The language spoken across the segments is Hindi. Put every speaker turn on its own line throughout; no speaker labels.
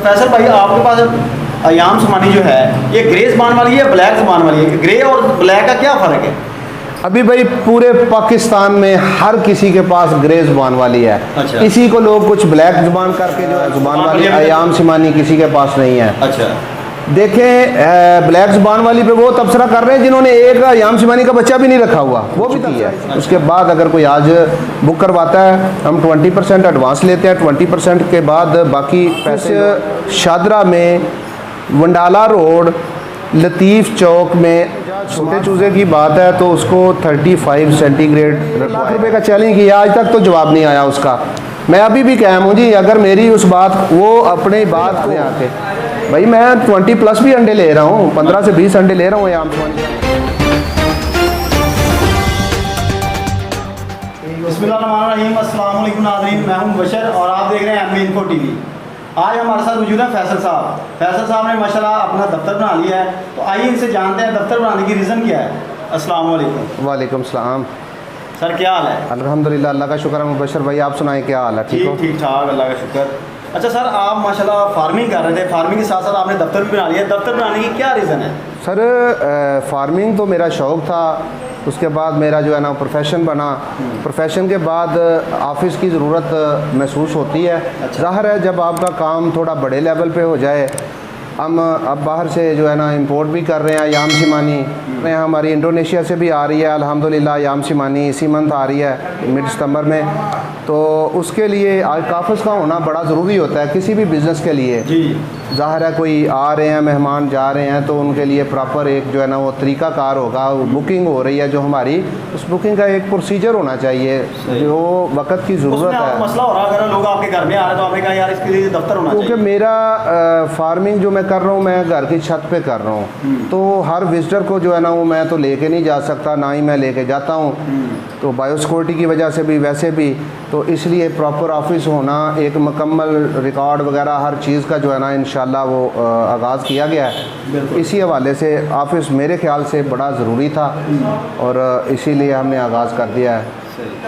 फैसल भाई आपके पास अयाम समानी जो है ये ग्रे ज़बान वाली है, ब्लैक ज़बान वाली है, ग्रे और ब्लैक का क्या फ़र्क है?
अभी भाई पूरे पाकिस्तान में हर किसी के पास ग्रे ज़ुबान वाली है।
अच्छा।
किसी को लोग कुछ ब्लैक ज़ुबान करके जो है ज़ुबान वाली अयाम सिमानी किसी के पास नहीं है।
अच्छा,
देखें ब्लैक ज़ुबान वाली पे वो तबसरा कर रहे हैं जिन्होंने एक अयाम सिमानी का बच्चा भी नहीं रखा हुआ, वो भी है। उसके बाद अगर कोई आज बुक करवाता है हम 20% एडवांस लेते हैं, 20% के बाद बाकी पैसे। शादरा में, वंडाला रोड, लतीफ़ चौक में छोटे चूज़े की बात है तो उसको 35 सेंटीग्रेड लाख रुपए का चैलेंज किया, आज तक तो जवाब नहीं आया उसका। मैं अभी भी कायम हूँ जी, अगर मेरी उस बात वो अपने बात को आके भाई मैं 20+ भी अंडे ले रहा हूँ, 15 से 20 अंडे ले रहा हूँ आम
बिस्मिल्लाहिर्रहमानिर्रहीम, अस्सलाम वालेकुम नाज़रीन, मैं हूं बशर और आप देख रहे हैं एम इन्फो टीवी। आज हमारे साथ मौजूद है फैसल साहब। फैसल साहब ने माशाल्लाह अपना दफ्तर बना लिया है, तो आइए इनसे जानते हैं दफ्तर बनाने की रीज़न क्या है। अस्सलाम वालेकुम।
वालेकुम सलाम।
सर क्या हाल है?
अल्हम्दुलिल्लाह, अल्लाह का शुक्र है। मुबशर भाई आप सुनाएं क्या हाल है? ठीक हो?
ठीक ठाक, अल्लाह का शुक्र। अच्छा सर, आप माशाल्लाह फार्मिंग कर रहे थे, फार्मिंग के साथ साथ आपने दफ्तर भी बना लिया। दफ्तर बनाने की क्या रीज़न है?
सर फार्मिंग तो मेरा शौक़ था, उसके बाद मेरा जो है ना प्रोफेशन बना। प्रोफेशन के बाद ऑफिस की ज़रूरत महसूस होती है।
अच्छा।
ज़ाहिर है जब आपका काम थोड़ा बड़े लेवल पे हो जाए, हम अब बाहर से जो है ना इंपोर्ट भी कर रहे हैं याम सिमानी, हमारी इंडोनेशिया से भी आ रही है अल्हम्दुलिल्लाह याम सिमानी, इसी मंथ आ रही है मिड सितंबर में। तो उसके लिए काफ़िस का होना बड़ा ज़रूरी होता है किसी भी बिज़नेस के लिए
जी।
ज़ाहिर है कोई आ रहे हैं मेहमान जा रहे हैं तो उनके लिए प्रॉपर एक जो है ना वो तरीक़ाकार होगा। बुकिंग हो रही है जो हमारी, उस बुकिंग का एक प्रोसीजर होना चाहिए जो वक्त की ज़रूरत है।
मसला हो रहा है अगर लोग आपके घर में आ रहे हैं तो आपने कहा यार इसके लिए दफ्तर होना चाहिए।
क्योंकि मेरा फार्मिंग जो मैं कर रहा हूँ मैं घर की छत पे कर रहा हूँ, तो हर विजिटर को जो है ना वो मैं तो लेके नहीं जा सकता, ना ही मैं लेके जाता हूँ। तो बायोसिक्योरिटी की वजह से भी वैसे भी तो इसलिए प्रॉपर ऑफिस होना, एक मुकम्मल रिकॉर्ड वगैरह हर चीज़ का जो है ना इंशाल्लाह वो आगाज़ किया गया है। इसी हवाले से ऑफिस मेरे ख्याल से बड़ा ज़रूरी था और इसीलिए हमने आगाज़ कर दिया है।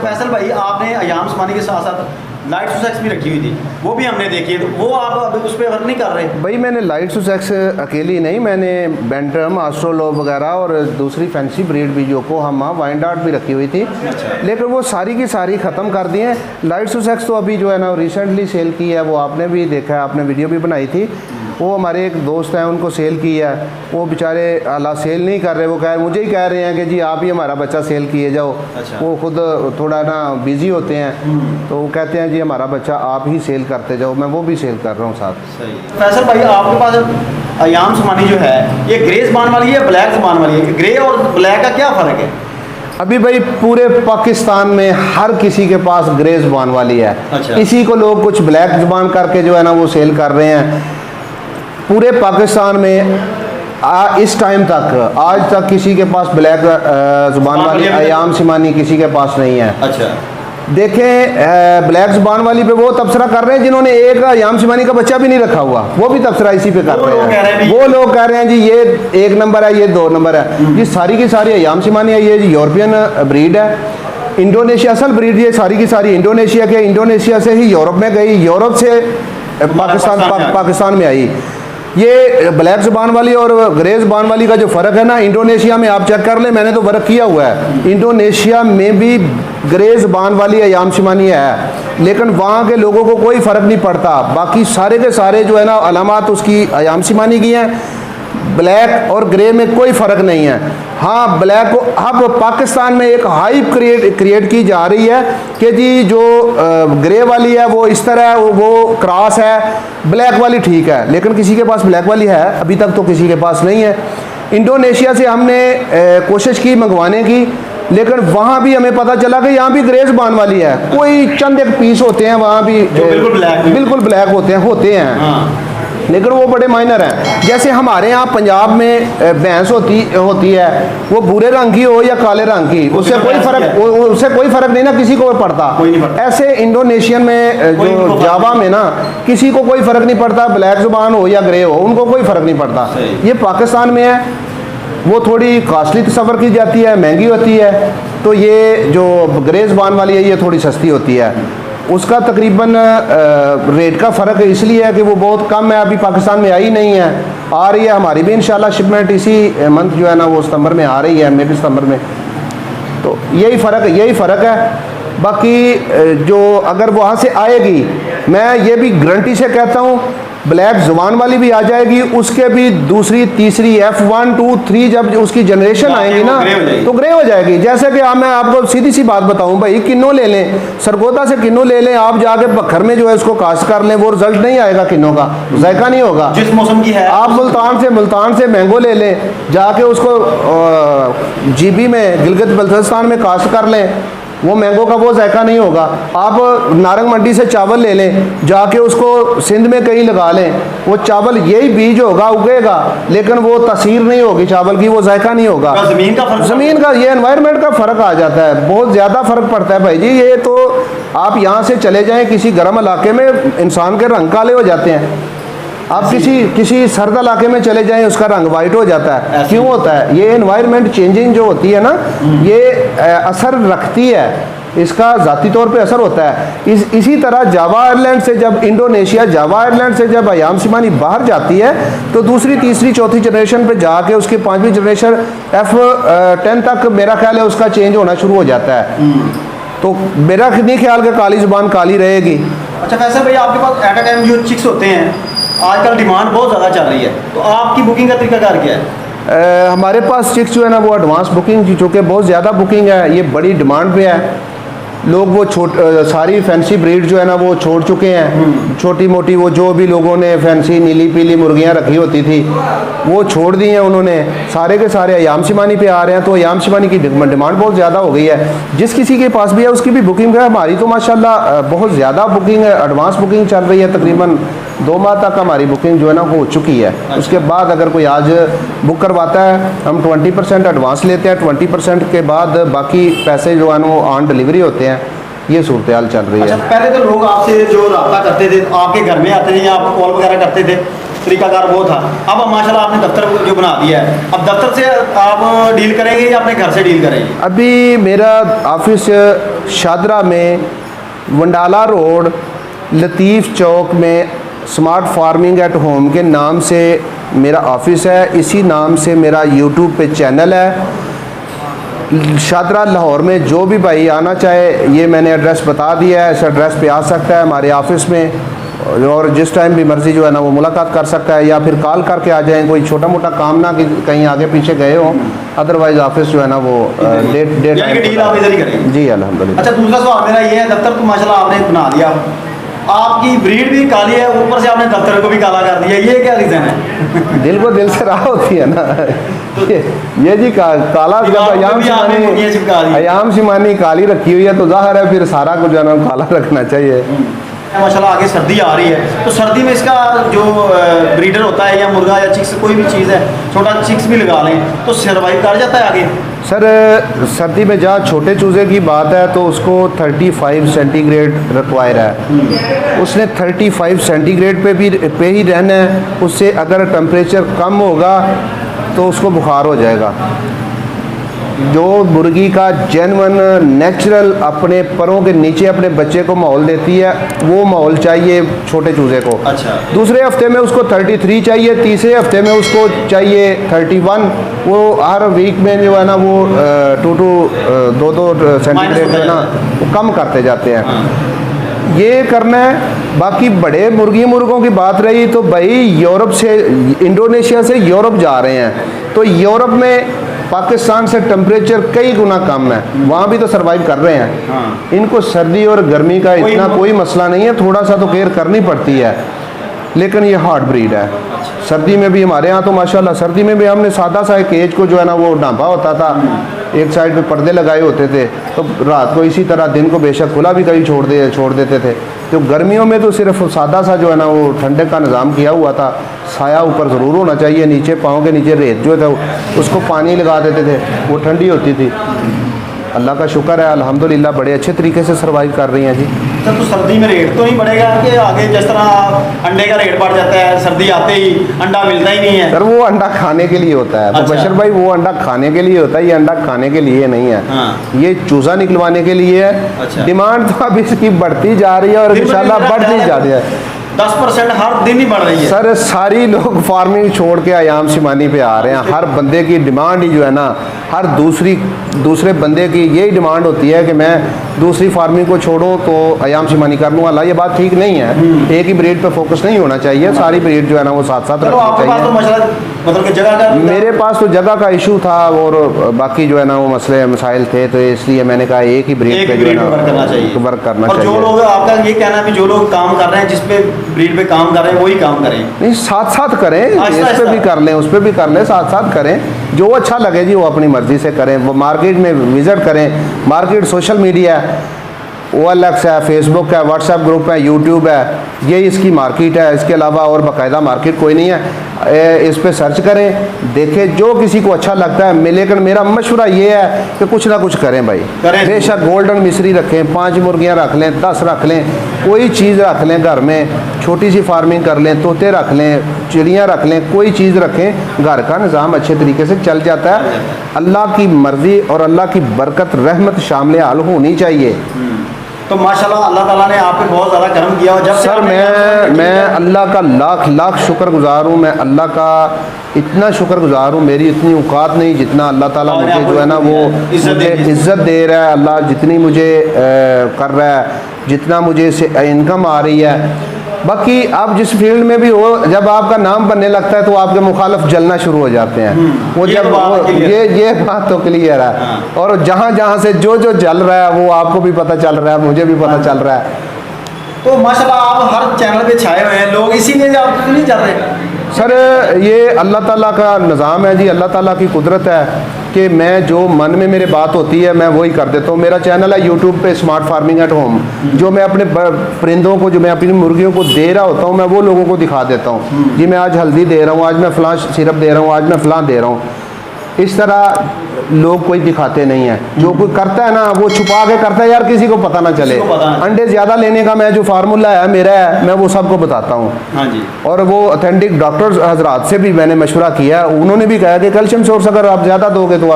फैसल भाई आपने अयाम सिमानी के साथ साथ लाइट सुसेक्स भी रखी हुई थी, वो भी हमने देखी है, तो वो आप अभी उस पर वर्क नहीं कर रहे?
भाई मैंने लाइट सुसेक्स अकेली नहीं, मैंने बेंटम, आस्ट्रोलोब वगैरह और दूसरी फैंसी ब्रीड भी योकोहामा, वाइनडार्ट भी रखी हुई थी।
अच्छा।
लेकिन वो सारी की सारी ख़त्म कर दी हैं। लाइट सुसेक्स तो अभी जो है ना रिसेंटली सेल की है, वो आपने भी देखा है, आपने वीडियो भी बनाई थी। वो हमारे एक दोस्त हैं उनको सेल की है, वो बेचारे अल्लाह सेल नहीं कर रहे, वो कह मुझे ही कह रहे हैं कि जी आप ही हमारा बच्चा सेल किए जाओ। अच्छा। वो खुद थोड़ा ना बिज़ी होते हैं तो वो कहते हैं जी हमारा बच्चा आप ही सेल करते जाओ, मैं वो भी सेल कर रहा हूँ साथ।
सही। फैसल भाई आपके पास अयाम सिमानी जो है ये ग्रे ज़बान वाली है, ब्लैक ज़बान वाली है, ग्रे और ब्लैक का क्या फ़र्क है?
अभी भाई पूरे पाकिस्तान में हर किसी के पास ग्रे ज़ुबान वाली है।
अच्छा।
किसी को लोग कुछ ब्लैक ज़ुबान करके जो है ना वो सेल कर रहे हैं। पूरे पाकिस्तान में इस टाइम तक आज तक किसी के पास ब्लैक ज़ुबान वाली अयाम सिमानी किसी के पास नहीं है।
अच्छा।
देखें ब्लैक ज़ुबान वाली पे वो तबसरा कर रहे हैं जिन्होंने एक अयाम सिमानी का बच्चा भी नहीं रखा हुआ, वो भी तबसरा इसी पे कर रहे हैं। वो लोग कह रहे हैं जी ये 1 नंबर है, ये 2 नंबर है। ये सारी की सारी अयाम सिमानी है, ये यूरोपियन ब्रीड है, इंडोनेशिया असल ब्रीड, ये सारी की सारी इंडोनेशिया के, इंडोनेशिया से ही यूरोप में गई, यूरोप से पाकिस्तान में आई। ये ब्लैक ज़ुबान वाली और ग्रे ज़ुबान वाली का जो फ़र्क है ना, इंडोनेशिया में आप चेक कर लें, मैंने तो वर्क किया हुआ है, इंडोनेशिया में भी ग्रे ज़ुबान वाली अयाम सिमानी है, लेकिन वहाँ के लोगों को कोई फ़र्क नहीं पड़ता। बाकी सारे के सारे जो है ना अलामात उसकी अयाम सिमानी की हैं, ब्लैक और ग्रे में कोई फ़र्क नहीं है। हाँ ब्लैक को अब पाकिस्तान में एक हाइप क्रिएट की जा रही है कि जी जो ग्रे वाली है वो इस तरह वो क्रॉस है, ब्लैक वाली ठीक है, लेकिन किसी के पास ब्लैक वाली है अभी तक तो किसी के पास नहीं है। इंडोनेशिया से हमने कोशिश की मंगवाने की, लेकिन वहाँ भी हमें पता चला कि यहाँ भी ग्रे ज़ुबान वाली है, कोई चंद एक पीस होते हैं वहाँ भी बिल्कुल ब्लैक होते हैं। हाँ। लेकिन वो बड़े माइनर हैं। जैसे हमारे यहाँ पंजाब में भैंस होती है, वो भूरे रंग की हो या काले रंग की, उससे कोई फ़र्क नहीं ना किसी को पड़ता। ऐसे इंडोनेशियन में जो जावा में ना किसी को कोई फ़र्क नहीं पड़ता, ब्लैक ज़ुबान हो या ग्रे हो, उनको कोई फ़र्क नहीं पड़ता। ये पाकिस्तान में है, वो थोड़ी कॉस्टली तस्वर की जाती है, महंगी होती है, तो ये जो ग्रे ज़ुबान वाली है ये थोड़ी सस्ती होती है। उसका तकरीबन रेट का फ़र्क इसलिए है कि वो बहुत कम है, अभी पाकिस्तान में आई नहीं है, आ रही है। हमारी भी इंशाल्लाह शिपमेंट इसी मंथ जो है ना वो सितंबर में आ रही है, मिड सितंबर में। तो यही फ़र्क है। बाकी जो अगर वहाँ से आएगी, मैं ये भी गारंटी से कहता हूँ ब्लैक जुबान वाली भी आ जाएगी, उसके भी दूसरी तीसरी F1 2 3 जब उसकी जनरेशन आएगी ना तो ग्रे हो जाएगी। जैसे कि मैं आपको सीधी सी बात बताऊं भाई, किन्नों ले लें, सरगोदा से किन्नों ले लें, आप जाके बखर में जो है उसको काश्त कर लें, वो रिजल्ट नहीं आएगा, किन्नों का जायका नहीं होगा
जिस मौसम की है।
आप मुल्तान से मैंगो ले लें, जाके उसको GB में गिलगित बल्तिस्तान में काश्त कर लें, वो मैंगो का वो जायका नहीं होगा। आप नारंग मंडी से चावल ले लें, जाके उसको सिंध में कहीं लगा लें, वो चावल यही बीज होगा, उगेगा, लेकिन वो तासीर नहीं होगी चावल की, वो जायका नहीं होगा। ज़मीन का ये एनवायरनमेंट का फ़र्क आ जाता है, बहुत ज़्यादा फ़र्क पड़ता है भाई जी। ये तो आप यहाँ से चले जाएँ किसी गर्म इलाके में, इंसान के रंग काले हो जाते हैं। आप किसी सर्द इलाके में चले जाएं, उसका रंग वाइट हो जाता है। क्यों होता है? ये एनवायरनमेंट चेंजिंग जो होती है ना, ये असर रखती है, इसका ज़ाती तौर पे असर होता है। इसी तरह जावा आइलैंड से जब इंडोनेशिया, जावा आइलैंड से जब अयाम सिमानी बाहर जाती है तो दूसरी तीसरी चौथी जनरेशन पे जाके उसकी 5वीं जनरेशन F10 तक मेरा ख्याल है उसका चेंज होना शुरू हो जाता है। तो मेरा नहीं ख्याल कि काली ज़ुबान काली रहेगी।
अच्छा वैसे भाई आपके पास एट अ टाइम जो चिक्स होते हैं, आजकल डिमांड बहुत ज़्यादा चल रही है, तो आपकी बुकिंग का तरीकाकार क्या है?
हमारे पास चिक्स जो है ना वो एडवांस बुकिंग, जो कि बहुत ज़्यादा बुकिंग है, ये बड़ी डिमांड पे है। लोग वो सारी फैंसी ब्रीड जो है ना वो छोड़ चुके हैं, छोटी मोटी वो जो भी लोगों ने फैंसी नीली पीली मुर्गियां रखी होती थी वो छोड़ दी हैं उन्होंने, सारे के सारे अयाम सिमानी पे आ रहे हैं। तो अयाम सिमानी की डिमांड बहुत ज़्यादा हो गई है, जिस किसी के पास भी है उसकी भी बुकिंग है। हमारी तो माशाल्लाह बहुत ज़्यादा बुकिंग है, एडवांस बुकिंग चल रही है, तकरीबन 2 माह तक हमारी बुकिंग जो है ना हो चुकी है। उसके बाद अगर कोई आज बुक करवाता है, हम 20% एडवांस लेते हैं, 20% के बाद बाकी पैसे जो है वो ऑन डिलीवरी होते हैं। ये सूरत हाल चल रही है।
अच्छा, पहले तो लोग आपसे जो रब्ता करते थे, आपके घर में आते थे या आप कॉल वगैरह करते थे, तरीकाकार वो था। अब माशाल्लाह आपने दफ्तर जो बना दिया है, अब दफ्तर से आप डील करेंगे या अपने घर से डील करेंगे?
अभी मेरा ऑफिस शादरा में, वंडाला रोड, लतीफ़ चौक में स्मार्ट फार्मिंग एट होम के नाम से मेरा ऑफिस है। इसी नाम से मेरा यूट्यूब पे चैनल है। शादरा लाहौर में जो भी भाई आना चाहे, ये मैंने एड्रेस बता दिया है, इस एड्रेस पे आ सकता है हमारे ऑफिस में, और जिस टाइम भी मर्ज़ी जो है ना वो मुलाकात कर सकता है, या फिर कॉल करके आ जाएं। कोई छोटा मोटा काम ना कि कहीं आगे पीछे गए हो, अदरवाइज ऑफिस जो है ना वो डेट
डील आप इधर ही करेंगे?
जी अल्हम्दुलिल्लाह।
अच्छा, दूसरा सवाल मेरा ये है, दफ्तर तो माशाल्लाह आपने बना दिया, आपकी ब्रीड भी काली है, ऊपर से आपने दफ्तर को भी काला कर दिया, ये क्या रीज़न है?
दिल को दिल से राह होती है ना। ये जी काला जब अयाम सिमानी काली रखी हुई है तो जाहिर है फिर सारा कुछ जो है ना काला रखना चाहिए।
माशाल्लाह आगे सर्दी आ रही है, तो सर्दी में इसका जो ब्रीडर होता है या मुर्गा या चिक्स कोई भी चीज़ है, छोटा चिक्स भी लगा लें तो सर्वाइव कर जाता है आगे? सर
सर्दी में जहाँ छोटे चूज़े की बात है तो उसको 35 सेंटीग्रेड रिक्वायर है। उसने 35 सेंटीग्रेड पे ही रहना है। उससे अगर टेम्परेचर कम होगा तो उसको बुखार हो जाएगा। जो मुर्गी का जेन्युइन नेचुरल अपने परों के नीचे अपने बच्चे को माहौल देती है, वो माहौल चाहिए छोटे चूज़े को।
अच्छा।
दूसरे हफ्ते में उसको 33 चाहिए, तीसरे हफ्ते में उसको चाहिए 31। वो हर वीक में जो है ना वो 2 सेंटीग्रेड है ना वो कम करते जाते हैं। ये करना है। बाकी बड़े मुर्गों की बात रही तो भाई यूरोप से, इंडोनेशिया से यूरोप जा रहे हैं, तो यूरोप में पाकिस्तान से टेम्परेचर कई गुना कम है, वहाँ भी तो सरवाइव कर रहे हैं।
हाँ।
इनको सर्दी और गर्मी का इतना कोई मसला नहीं है, थोड़ा सा तो केयर करनी पड़ती है, लेकिन ये हार्ड ब्रीड है। सर्दी में भी हमारे यहाँ तो माशाल्लाह सर्दी में भी हमने सादा सा एक केज को जो है ना वो ढांपा होता था, एक साइड पे पर्दे लगाए होते थे, तो रात को इसी तरह, दिन को बेशक खुला भी कहीं छोड़ देते थे। तो गर्मियों में तो सिर्फ सादा सा जो है ना वो ठंडे का निज़ाम किया हुआ था। साया ऊपर ज़रूर होना चाहिए, नीचे पाँव के नीचे रेत जो था उसको पानी लगा देते थे, वो ठंडी होती थी। अल्लाह का शुक्र है, अल्हम्दुलिल्लाह बड़े अच्छे तरीके से सर्वाइव कर रही हैं जी।
सर तो सर्दी में रेट तो नहीं बढ़ेगा कि आगे जिस तरह अंडे का रेट बढ़ जाता है, सर्दी आते ही अंडा मिलता ही नहीं है?
सर वो अंडा खाने के लिए होता है।
अच्छा।
तो बशर भाई वो अंडा खाने के लिए होता है, ये अंडा खाने के लिए नहीं है।
हाँ।
ये चूजा निकलवाने के लिए है।
अच्छा।
डिमांड तो अब इसकी बढ़ती जा रही है और इंशाल्लाह बढ़ती जा रही है।
10% हर दिन ही बढ़ रही है।
सर सारी लोग फार्मिंग छोड़ के अयाम शिमानी पे आ रहे हैं। हर बंदे की डिमांड ही जो है ना, हर दूसरे बंदे की यही डिमांड होती है कि मैं दूसरी फार्मिंग को छोड़ूं तो अयाम शिमानी कर लूँगा। अल्लाह ये बात ठीक नहीं है। एक ही ब्रीड पे फोकस नहीं होना चाहिए, सारी ब्रीड जो है ना वो साथ साथ
चलो आपके पास तो मसला मतलब कि जगह का,
मेरे पास तो जगह का इशू था और बाकी जो है ना वो मसले मसाइल थे, तो इसलिए मैंने कहा एक ही ब्रीड पे जो है ना वर्क करना चाहिए।
और जो लोग, आपका ये कहना है कि जो लोग काम कर रहे हैं, जिस पे ब्रीड पे काम कर रहे हैं वही काम करें?
नहीं, साथ साथ करें, इस पे भी कर लें, उस पे भी कर लें, साथ साथ करें। जो अच्छा लगे जी वो अपनी मर्जी से करें। वो मार्केट में विजिट करें। मार्केट सोशल मीडिया है, OLX है, फेसबुक है, व्हाट्सएप ग्रुप है, यूट्यूब है, ये इसकी मार्केट है। इसके अलावा और बाकायदा मार्केट कोई नहीं है। इस पे सर्च करें, देखें जो किसी को अच्छा लगता है। लेकिन मेरा मशवरा ये है कि कुछ ना कुछ करें भाई। बेशक गोल्डन मिश्री रखें, 5 मुर्गियाँ रख लें, 10 रख लें, कोई चीज़ रख लें घर में, छोटी सी फार्मिंग कर लें, तोते रख लें, चिड़ियाँ रख लें, कोई चीज़ रखें, घर का निज़ाम अच्छे तरीके से चल जाता है। अल्लाह की मर्ज़ी और अल्लाह की बरकत रहमत शामिल हाल होनी चाहिए।
तो माशाल्लाह अल्लाह ताला ने आप पे बहुत ज़्यादा करम किया। और जब
सर मैं अल्लाह का लाख शुक्रगुजार हूँ। मैं अल्लाह का इतना शुक्रगुजार हूँ, मेरी इतनी औकात नहीं जितना अल्लाह ताला मुझे जो है ना वो मुझे इज़्ज़त दे रहा है। अल्लाह जितनी मुझे कर रहा है, जितना मुझे इनकम आ रही है। बाकी आप जिस फील्ड में भी हो, जब आपका नाम बनने लगता है तो आपके मुखालिफ जलना शुरू हो जाते हैं। वो जब ये बात तो क्लियर है।
हाँ।
और जहाँ से जो जल रहा है वो आपको भी पता चल रहा है, मुझे भी पता चल रहा है।
तो माशाल्लाह आप हर चैनल पे छाए हुए हैं, लोग इसीलिए आप नहीं चल रहे?
सर ये अल्लाह ताला का निज़ाम है जी, अल्लाह ताला की कुदरत है कि मैं जो मन में मेरे बात होती है मैं वही कर देता हूँ। मेरा चैनल है यूट्यूब पे स्मार्ट फार्मिंग एट होम। जो मैं अपने परिंदों को, जो मैं अपनी मुर्गियों को दे रहा होता हूँ, मैं वो लोगों को दिखा देता हूँ जी। मैं आज हल्दी दे रहा हूँ, आज मैं फ़लाँ सिरप दे रहा हूँ, आज मैं फ़लाँ दे रहा हूँ। इस तरह लोग कोई दिखाते नहीं है। जो कोई करता है ना वो छुपा के करता है यार, किसी को पता ना चले। अंडे ज़्यादा लेने का मैं जो फार्मूला है मेरा है, मैं वो सबको बताता हूँ।
हाँ जी।
और वो ऑथेंटिक डॉक्टर्स हजरात से भी मैंने मशवरा किया, उन्होंने भी कहा कि कैल्शियम सोर्स अगर आप ज़्यादा दोगे तो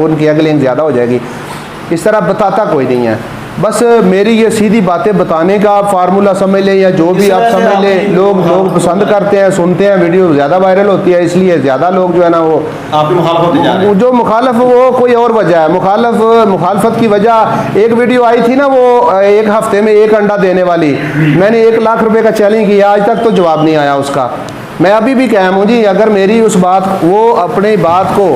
उनकी एगलिंग ज़्यादा हो जाएगी। इस तरह बताता कोई नहीं है। बस मेरी ये सीधी बातें बताने का आप फार्मूला समझ लें या जो भी आप समझ लें। लोग पसंद करते हैं, सुनते हैं, वीडियो ज़्यादा वायरल होती है, इसलिए ज़्यादा लोग जो है ना वो
आपकी
जो मुखालफ वो कोई और वजह है। मुखालफत की वजह एक वीडियो आई थी ना, वो 1 हफ्ते में 1 अंडा देने वाली। मैंने 1 लाख रुपए का चैलेंज किया, आज तक तो जवाब नहीं आया उसका। मैं अभी भी कायम हूँ जी। अगर मेरी उस बात, वो अपनी बात को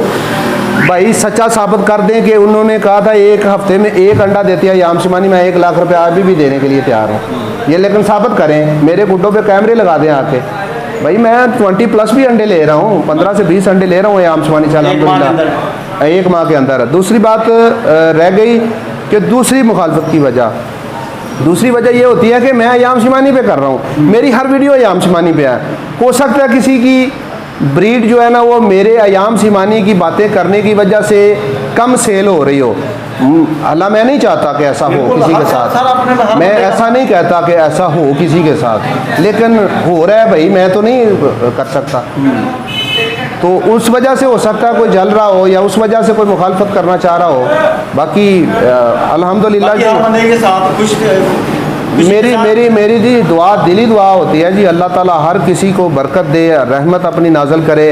भाई सच्चा साबित कर दें कि उन्होंने कहा था 1 हफ्ते में 1 अंडा देती है याम शिमानी, मैं 1 लाख रुपए अभी भी देने के लिए तैयार हूँ। ये लेकिन साबित करें, मेरे गुड्डों पे कैमरे लगा दें आके। भाई मैं 20+ भी अंडे ले रहा हूँ, 15 से 20 अंडे ले रहा हूँ याम शिमानी से अल्हम्दुलिल्लाह, 1 माह के अंदर। दूसरी बात रह गई कि दूसरी मुखालफत की वजह, दूसरी वजह ये होती है कि मैं याम शिमानी पे कर रहा हूँ, मेरी हर वीडियो याम शिमानी पे है। हो सकता है किसी की ब्रीड जो है ना वो मेरे अयाम शिमानी की बातें करने की वजह से कम सेल हो रही हो। अल्लाह मैं नहीं चाहता कि ऐसा हो किसी के साथ, मैं ऐसा नहीं कहता कि ऐसा हो किसी के साथ, लेकिन हो रहा है भाई, मैं तो नहीं कर सकता। तो उस वजह से हो सकता है कोई जल रहा हो या उस वजह से कोई मुखालफत करना चाह रहा हो। बाकी अल्हम्दुलिल्लाह मेरी जी दुआ, दिली दुआ होती है जी, अल्लाह ताला हर किसी को बरकत दे, रहमत अपनी नाजल करे,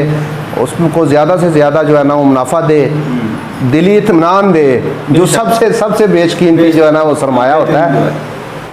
उसको ज़्यादा से ज़्यादा जो है ना वो मुनाफा दे, दिली इत्मीनान दे, जो सबसे बेशकीमती जो है ना वो सरमाया होता है।